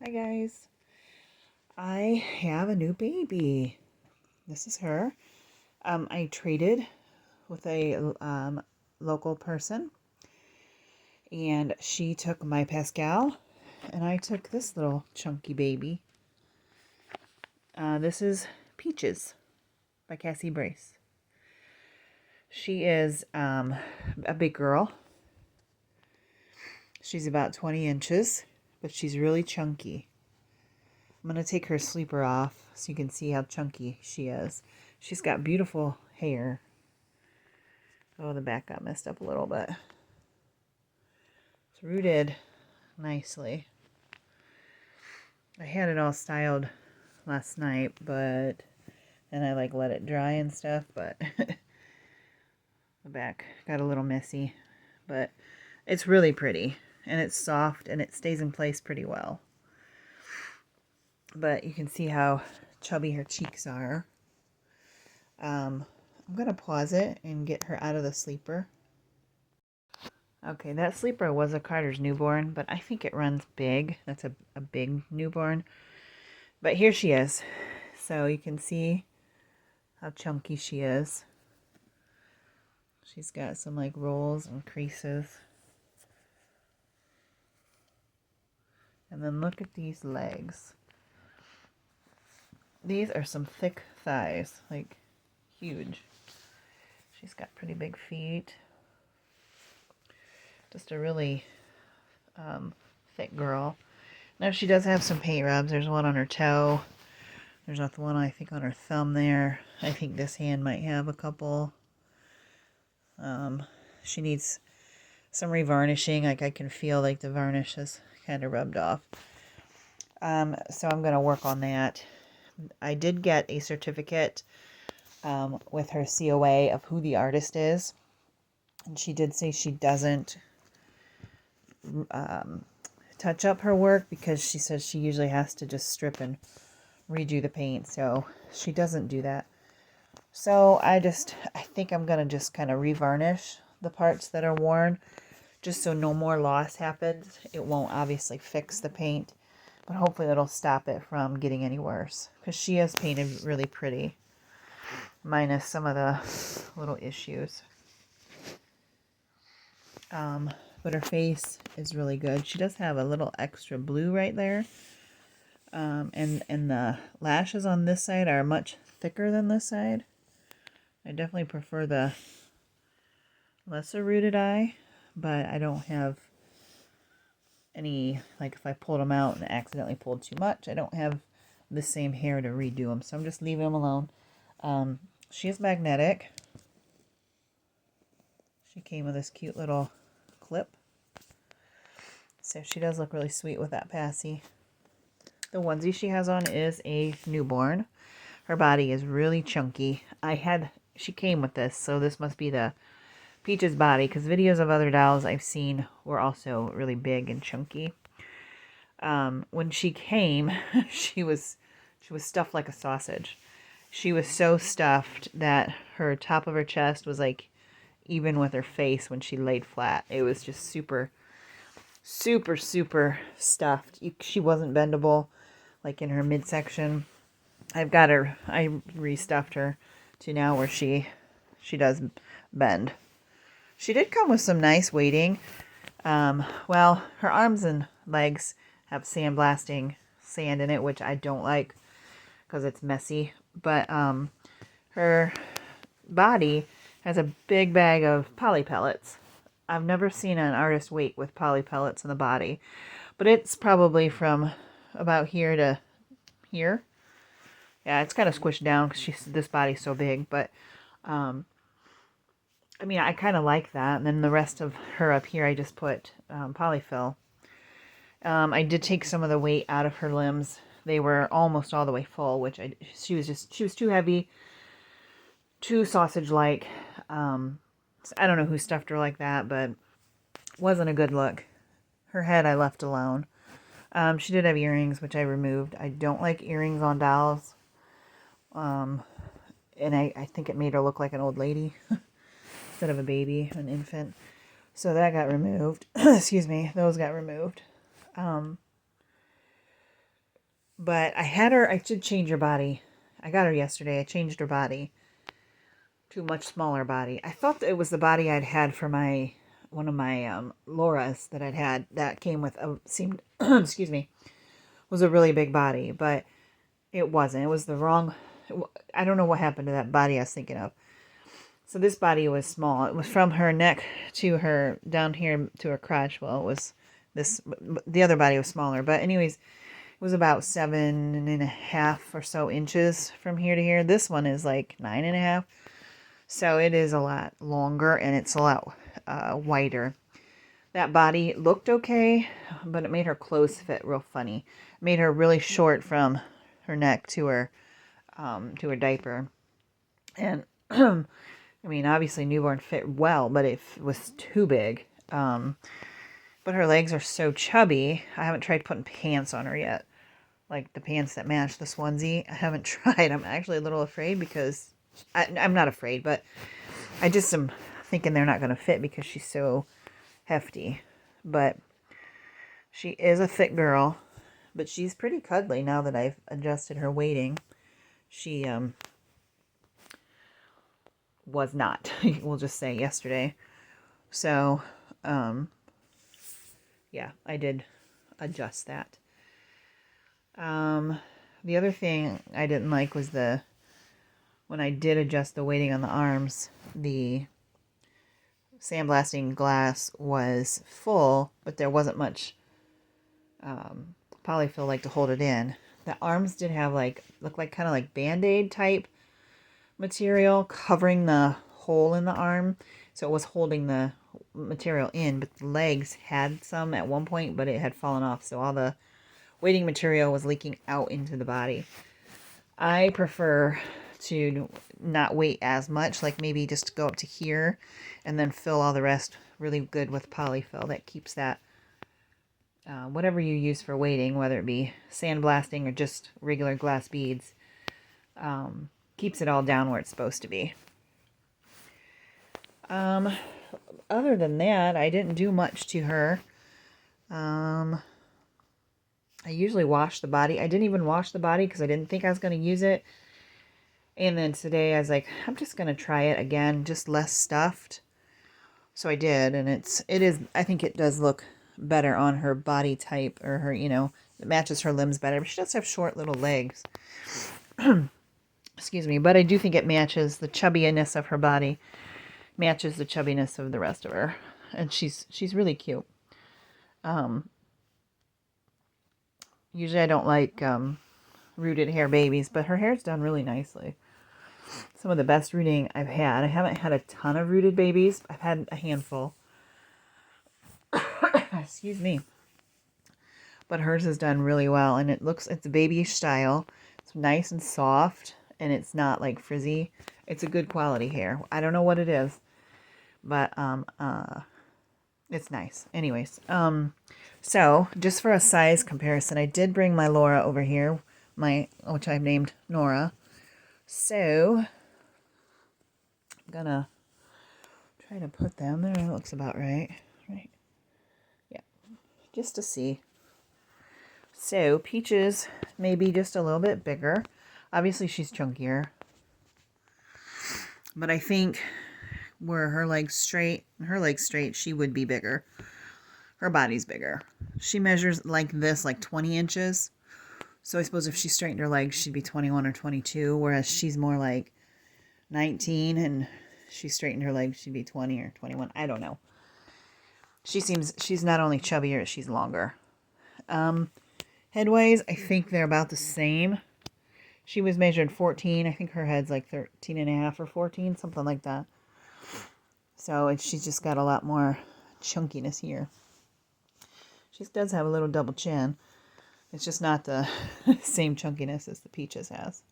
Hi guys, I have a new baby. This is her. I traded with a local person, and she took my Pascal, and I took this little chunky baby. This is Peaches by Cassie Brace. She is a big girl. She's about 20 inches, but she's really chunky. I'm going to take her sleeper off so you can see how chunky she is. She's got beautiful hair. Oh, the back got messed up a little bit. It's rooted nicely. I had it all styled last night, but then I let it dry and stuff, but the back got a little messy. But it's really pretty, and it's soft, and it stays in place pretty well. But you can see how chubby her cheeks are. I'm going to pause it and get her out of the sleeper. Okay, that sleeper was a Carter's newborn, but I think it runs big. That's a big newborn. But here she is. So you can see how chunky she is. She's got some rolls and creases. And then look at these legs. These are some thick thighs, huge. She's got pretty big feet. Just a really thick girl. Now she does have some paint rubs. There's one on her toe. There's not the one I think on her thumb there. I think this hand might have a couple. She needs some revarnishing. I can feel the varnish is kind of rubbed off. So I'm going to work on that. I did get a certificate with her COA of who the artist is. And she did say she doesn't touch up her work because she says she usually has to just strip and redo the paint. So she doesn't do that. So I think I'm going to just kind of revarnish the parts that are worn just so no more loss happens. It won't obviously fix the paint, but hopefully it'll stop it from getting any worse because she is painted really pretty, minus some of the little issues. But her face is really good. She does have a little extra blue right there. And the lashes on this side are much thicker than this side. I definitely prefer the lesser rooted eye, but I don't have any, if I pulled them out and accidentally pulled too much, I don't have the same hair to redo them, so I'm just leaving them alone. She is magnetic. She came with this cute little clip. So she does look really sweet with that passy. The onesie she has on is a newborn. Her body is really chunky. She came with this, so this must be the Peach's body, because videos of other dolls I've seen were also really big and chunky. When she came, she was stuffed like a sausage. She was so stuffed that her top of her chest was even with her face when she laid flat. It was just super, super, super stuffed. She wasn't bendable, in her midsection. I restuffed her to now where she does bend. She did come with some nice weighting. Well, her arms and legs have sandblasting sand in it, which I don't like because it's messy. But her body has a big bag of poly pellets. I've never seen an artist weight with poly pellets in the body, but it's probably from about here to here. Yeah, it's kind of squished down because this body's so big, but I kind of like that. And then the rest of her up here, I just put polyfill. I did take some of the weight out of her limbs. They were almost all the way full, which she was too heavy, too sausage-like. I don't know who stuffed her like that, but wasn't a good look. Her head I left alone. She did have earrings, which I removed. I don't like earrings on dolls. And I think it made her look like an old lady instead of a baby, an infant. So that got removed. Excuse me, those got removed. But I did change her body. I got her yesterday. I changed her body to a much smaller body. I thought that it was the body I'd had for one of my Laura's that I'd had that came with seemed excuse me, was a really big body, but it wasn't. It was the wrong. I don't know what happened to that body I was thinking of. So this body was small. It was from her neck to her down here to her crotch. Well, it was this. The other body was smaller, but anyways, it was about 7.5 or so inches from here to here. This one is like 9.5. So it is a lot longer and it's a lot wider. That body looked okay, but it made her clothes fit real funny. It made her really short from her neck to her diaper. And I mean, obviously newborn fit well, but it was too big. But her legs are so chubby. I haven't tried putting pants on her yet. Like the pants that match this onesie. I haven't tried. I'm actually a little afraid because I'm not afraid, but I just am thinking they're not going to fit because she's so hefty. But she is a thick girl, but she's pretty cuddly now that I've adjusted her weighting. She was not, we'll just say, yesterday. So, yeah, I did adjust that. The other thing I didn't like was when I did adjust the weighting on the arms, the sandblasting glass was full, but there wasn't much polyfill like to hold it in. The arms did have looked like kind of like Band-Aid type material covering the hole in the arm, so it was holding the material in, but the legs had some at one point, but it had fallen off, so all the weighting material was leaking out into the body. I prefer to not weight as much, like maybe just go up to here and then fill all the rest really good with polyfill that keeps that whatever you use for weighting, whether it be sandblasting or just regular glass beads, keeps it all down where it's supposed to be. Other than that, I didn't do much to her. I usually wash the body. I didn't even wash the body because I didn't think I was going to use it. And then today I was like, I'm just going to try it again, just less stuffed. So I did, and I think it does look better on her body type, or her, it matches her limbs better. But she does have short little legs. Excuse me, but I do think it matches the chubbiness of her body, matches the chubbiness of the rest of her. And she's really cute. Usually I don't like rooted hair babies, but her hair's done really nicely. Some of the best rooting I've had. I haven't had a ton of rooted babies. I've had a handful. Excuse me. But hers is done really well, and it's a babyish style. It's nice and soft, and it's not like frizzy. It's a good quality hair. I don't know what it is, but it's nice. Anyways, so just for a size comparison, I did bring my Laura over here, which I've named Nora. So I'm gonna try to put them there. It looks about right. Right. Yeah. Just to see. So Peaches may be just a little bit bigger. Obviously she's chunkier. But I think where her legs straight, she would be bigger. Her body's bigger. She measures like this, like 20 inches. So I suppose if she straightened her legs, she'd be 21 or 22, whereas she's more like 19, and she straightened her legs, she'd be 20 or 21. I don't know. She's not only chubbier, she's longer. Headways, I think they're about the same. She was measured 14. I think her head's like 13.5 or 14, something like that. So she's just got a lot more chunkiness here. She does have a little double chin. It's just not the same chunkiness as the Peaches has.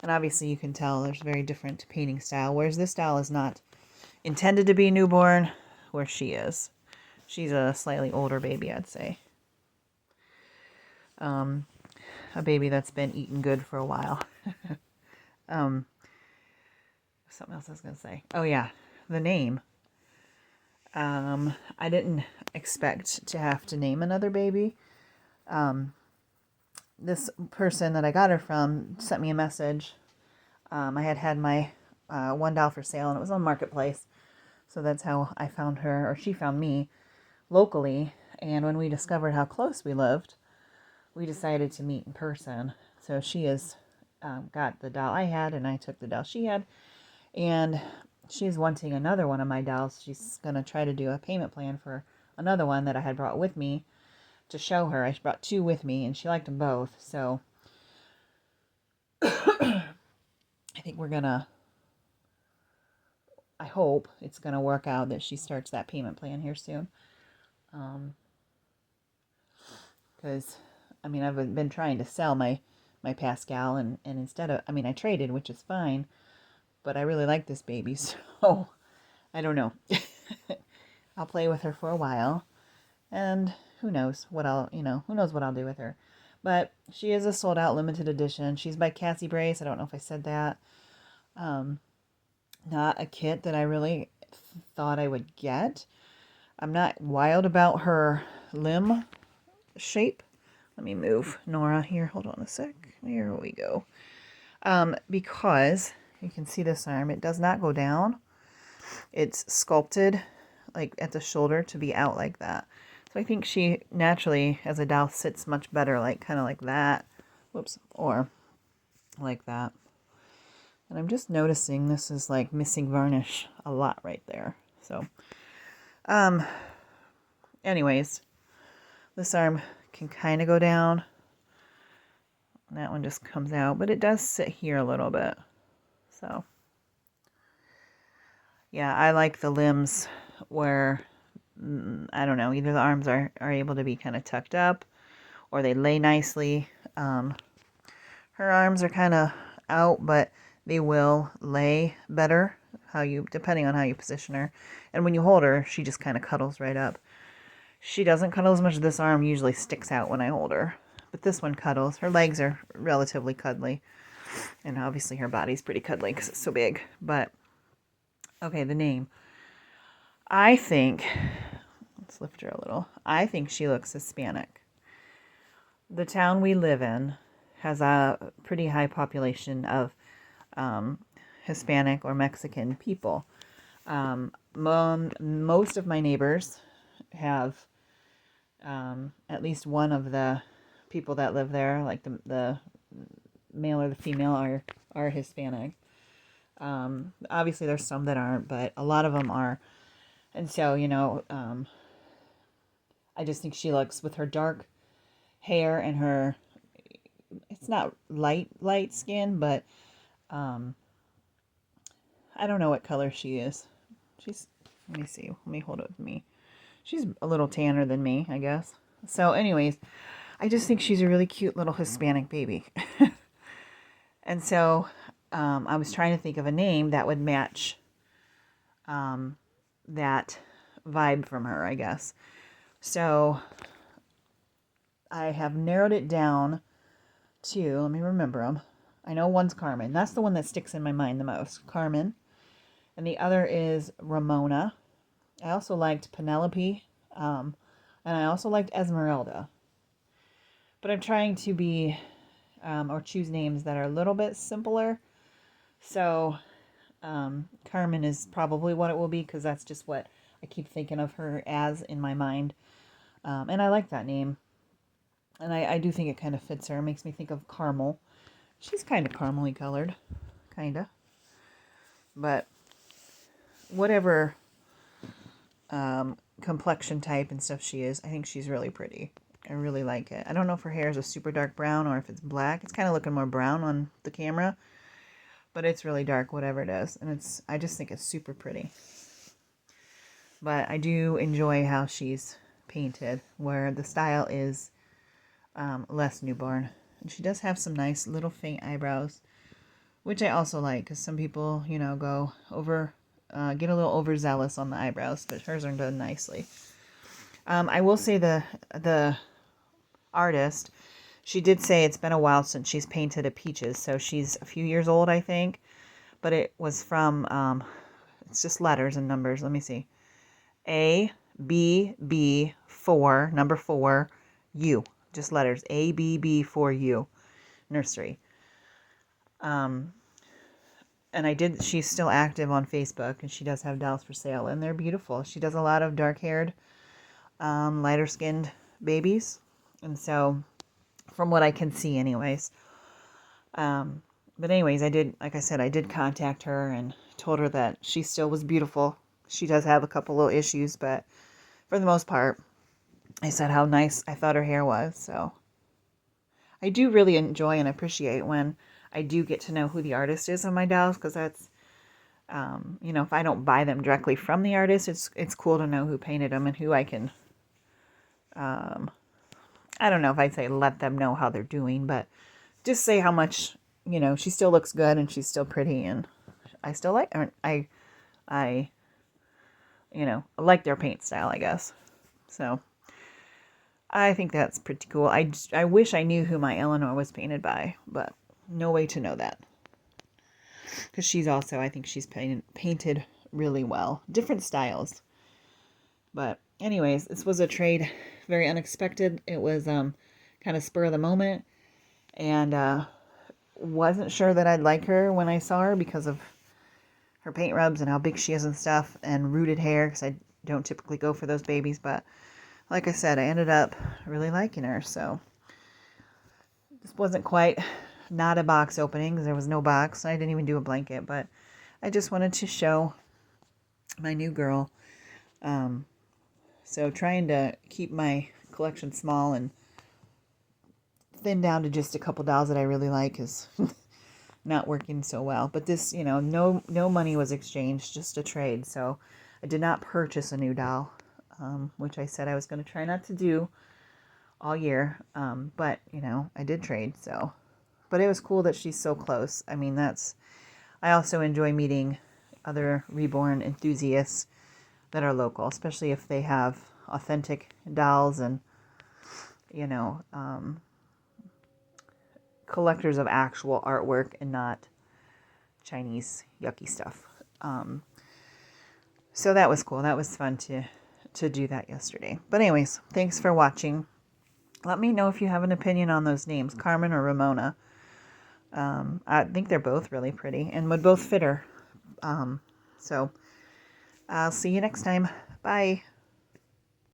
And obviously you can tell there's very different painting style, whereas this style is not intended to be newborn, where she is. She's a slightly older baby, I'd say. A baby that's been eating good for a while. Something else I was going to say. Oh yeah, the name. I didn't expect to have to name another baby. this person that I got her from sent me a message. I had my one doll for sale, and it was on Marketplace. So that's how I found her, or she found me locally. And when we discovered how close we lived, we decided to meet in person. So she has got the doll I had, and I took the doll she had. And she's wanting another one of my dolls. She's going to try to do a payment plan for another one that I had brought with me to show her. I brought two with me, and she liked them both. So I think we're going to, I hope it's going to work out that she starts that payment plan here soon. Because, I mean, I've been trying to sell my Pascal, and instead of, I mean, I traded, which is fine, but I really like this baby, so I don't know. I'll play with her for a while, and who knows what I'll do with her. But she is a sold out limited edition. She's by Cassie Brace. I don't know if I said that. Not a kit that I really thought I would get. I'm not wild about her limb shape. Let me move Nora here. Hold on a sec. Here we go. Because you can see this arm, it does not go down. It's sculpted like at the shoulder to be out like that. So I think she naturally, as a doll, sits much better, like kind of like that. Whoops. Or like that. And I'm just noticing this is like missing varnish a lot right there. So, anyways, this arm can kind of go down. And that one just comes out, but it does sit here a little bit. So, yeah, I like the limbs where, I don't know, either the arms are able to be kind of tucked up or they lay nicely. Her arms are kind of out, but they will lay better depending on how you position her. And when you hold her, she just kind of cuddles right up. She doesn't cuddle as much. This arm usually sticks out when I hold her. But this one cuddles. Her legs are relatively cuddly. And obviously her body's pretty cuddly because it's so big. But, okay, the name. I think, let's lift her a little. I think she looks Hispanic. The town we live in has a pretty high population of Hispanic or Mexican people. Most of my neighbors have at least one of the people that live there, like the male or the female, are Hispanic. Obviously there's some that aren't, but a lot of them are. And so, I just think she looks, with her dark hair and her, it's not light skin, but I don't know what color she is. Let me see. Let me hold it with me. She's a little tanner than me, I guess. So anyways, I just think she's a really cute little Hispanic baby. And so I was trying to think of a name that would match that vibe from her, I guess. So I have narrowed it down to, let me remember them. I know one's Carmen. That's the one that sticks in my mind the most. Carmen. And the other is Ramona. I also liked Penelope. And I also liked Esmeralda. But I'm trying to be, or choose names that are a little bit simpler. So Carmen is probably what it will be, because that's just what I keep thinking of her as in my mind. And I like that name. And I do think it kind of fits her. It makes me think of caramel. She's kind of caramely colored. Kind of. But whatever complexion type and stuff she is, I think she's really pretty. I really like it. I don't know if her hair is a super dark brown or if it's black. It's kind of looking more brown on the camera. But it's really dark, whatever it is. And I just think it's super pretty. But I do enjoy how she's painted, where the style is less newborn. And she does have some nice little faint eyebrows, which I also like, because some people, go over, get a little overzealous on the eyebrows, but hers are done nicely. I will say the artist, she did say it's been a while since she's painted a Peaches, so she's a few years old, I think, but it was from, it's just letters and numbers. Let me see. A, B, B, 4, number 4, U. just letters, ABB for you, nursery. And she's still active on Facebook, and she does have dolls for sale, and they're beautiful. She does a lot of dark-haired, lighter-skinned babies, and so, from what I can see anyways. But anyways, like I said, I did contact her and told her that she still was beautiful. She does have a couple little issues, but for the most part, I said how nice I thought her hair was. So I do really enjoy and appreciate when I do get to know who the artist is on my dolls, because that's, if I don't buy them directly from the artist, it's cool to know who painted them and who I can, I don't know if I'd say let them know how they're doing, but just say how much, she still looks good and she's still pretty, and I still like her. I like their paint style, I guess. So I think that's pretty cool. I wish I knew who my Eleanor was painted by, but no way to know that. Because I think she's painted really well. Different styles. But anyways, this was a trade, very unexpected. It was kind of spur of the moment. And wasn't sure that I'd like her when I saw her because of her paint rubs and how big she is and stuff, and rooted hair, because I don't typically go for those babies. But like I said, I ended up really liking her. So this wasn't quite not a box opening, because there was no box. I didn't even do a blanket, but I just wanted to show my new girl. So trying to keep my collection small and thin down to just a couple dolls that I really like is not working so well. But this, no money was exchanged, just a trade. So I did not purchase a new doll, which I said I was going to try not to do all year. But, I did trade. So, but it was cool that she's so close. I mean, I also enjoy meeting other reborn enthusiasts that are local, especially if they have authentic dolls and, collectors of actual artwork and not Chinese yucky stuff. So that was cool. That was fun to do that yesterday. But anyways, thanks for watching. Let me know if you have an opinion on those names, Carmen or Ramona. I think they're both really pretty and would both fit her. So I'll see you next time. Bye.